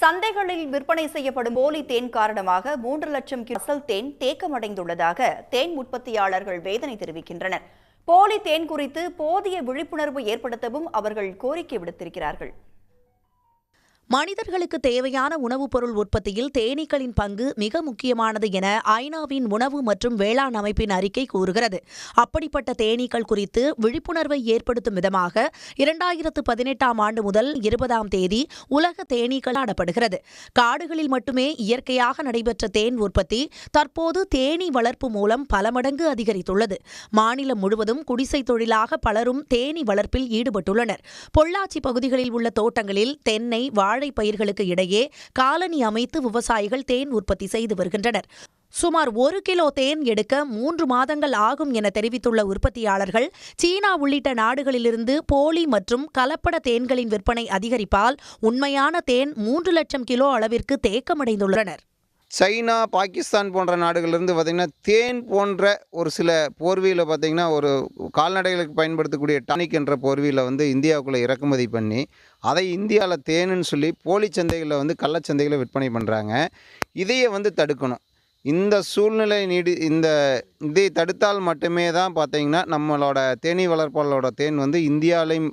சந்தைகளில் விற்பனை செய்யப்படும் போலி தேன் காரணமாக 3 லட்சம் அசல் தேன் தேக்கமடைந்துள்ளதாக தேன் உற்பத்தியாளர்கள் வேதனை தெரிவிக்கின்றனர். போலி தேன் குறித்து போதிய விழிப்புணர்வு ஏற்படுத்தவும் அவர்கள் கோரிக்கை விடுத்திருக்கிறார்கள். மனிதர்களுக்கு தேவையான உணவுப் பொருள் உற்பத்தியில் தேனீக்களின் பங்கு மிக முக்கியமானது என ஐநாவின் உணவு மற்றும் வேளாண் அமைப்பின் அறிக்கை கூறுகிறது. அப்படிப்பட்ட தேனீக்கள் குறித்து விழிப்புணர்வை ஏற்படுத்தும் விதமாக 2018ஆம் ஆண்டு முதல் 20ஆம் தேதி உலக தேனீக்கள் கொண்டாடப்படுகிறது. காடுகளில் மட்டுமே இயற்கையாக நடைபெற்ற தேன் உற்பத்தி தற்போது தேனீ வளர்ப்பு மூலம் பல மடங்கு அதிகரித்துள்ளது. மாநிலம் முழுவதும் குடிசை தொழிலாக பலரும் தேனீ வளர்ப்பில் ஈடுபட்டுள்ளனர். பொள்ளாச்சி பகுதிகளில் உள்ள தோட்டங்களில் தென்னை, வாழை பயிர்களுக்கு இடையே காலனி அமைத்து விவசாயிகள் தேன் உற்பத்தி செய்து வருகின்றனர். சுமார் 1 கிலோ தேன் எடுக்க 3 மாதங்கள் ஆகும் என தெரிவித்துள்ள உற்பத்தியாளர்கள், சீனா உள்ளிட்ட நாடுகளிலிருந்து போலி மற்றும் கலப்பட தேன்களின் விற்பனை அதிகரிப்பால் உண்மையான தேன் 3 லட்சம் கிலோ அளவிற்கு தேக்கமடைந்துள்ளனர். சைனா, பாகிஸ்தான் போன்ற நாடுகளிலிருந்து பார்த்திங்கன்னா தேன் போன்ற ஒரு சில போர்வியில் பார்த்திங்கன்னா ஒரு கால்நடைகளுக்கு பயன்படுத்தக்கூடிய டானிக் என்ற போர்வியில் இந்தியாவுக்குள்ளே இறக்குமதி பண்ணி அதை இந்தியாவில் தேனுன்னு சொல்லி போலி சந்தைகளில் கள்ளச்சந்தைகளை விற்பனை பண்ணுறாங்க. இதையே தடுக்கணும். இந்த சூழ்நிலை இதை தடுத்தால் மட்டுமே தான் பார்த்திங்கன்னா நம்மளோட தேனீ வளர்ப்பாளரோட தேன் இந்தியாவிலையும்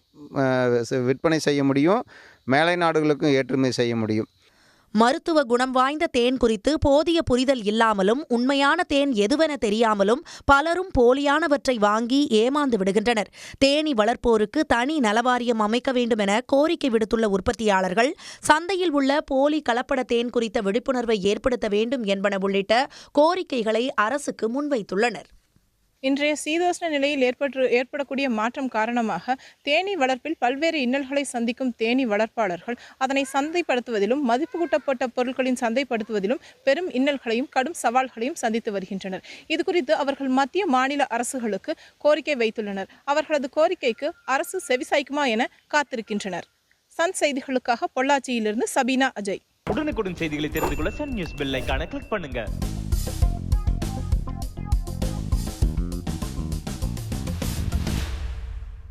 விற்பனை செய்ய முடியும், மேலை நாடுகளுக்கும் ஏற்றுமதி செய்ய முடியும். மருத்துவ குணம் வாய்ந்த தேன் குறித்து போதிய புரிதல் இல்லாமலும் உண்மையான தேன் எதுவென தெரியாமலும் பலரும் போலியானவற்றை வாங்கி ஏமாந்து விடுகின்றனர். தேனீ வளர்ப்போருக்கு தனி நலவாரியம் அமைக்க வேண்டும் என கோரிக்கை விடுத்துள்ள உற்பத்தியாளர்கள், சந்தையில் உள்ள போலி கலப்பட தேன் குறித்த விழிப்புணர்வை ஏற்படுத்த வேண்டும் என்பன உள்ளிட்ட கோரிக்கைகளை அரசுக்கு முன்வைத்துள்ளனர். இன்றைய சீதோஷ்ண நிலையில் ஏற்படக்கூடிய மாற்றம் காரணமாக தேனீ வளர்ப்பில் பல்வேறு இன்னல்களை சந்திக்கும் தேனீ வளர்ப்பாளர்கள் அதனை சந்தைப்படுத்துவதிலும் மதிப்பு கூட்டப்பட்ட பொருட்களின் சந்தைப்படுத்துவதிலும் பெரும் இன்னல்களையும் கடும் சவால்களையும் சந்தித்து வருகின்றனர். இதுகுறித்து அவர்கள் மத்திய மாநில அரசுகளுக்கு கோரிக்கை வைத்துள்ளனர். அவர்களது கோரிக்கைக்கு அரசு செவிசாய்க்குமா என காத்திருக்கின்றனர். சன் செய்திகளுக்காக பொள்ளாச்சியிலிருந்து சபீனா அஜய். உடனுக்குடன் செய்திகளை தெரிந்து கொள்ள சன் நியூஸ் பெல் ஐகானை கிளிக் பண்ணுங்க.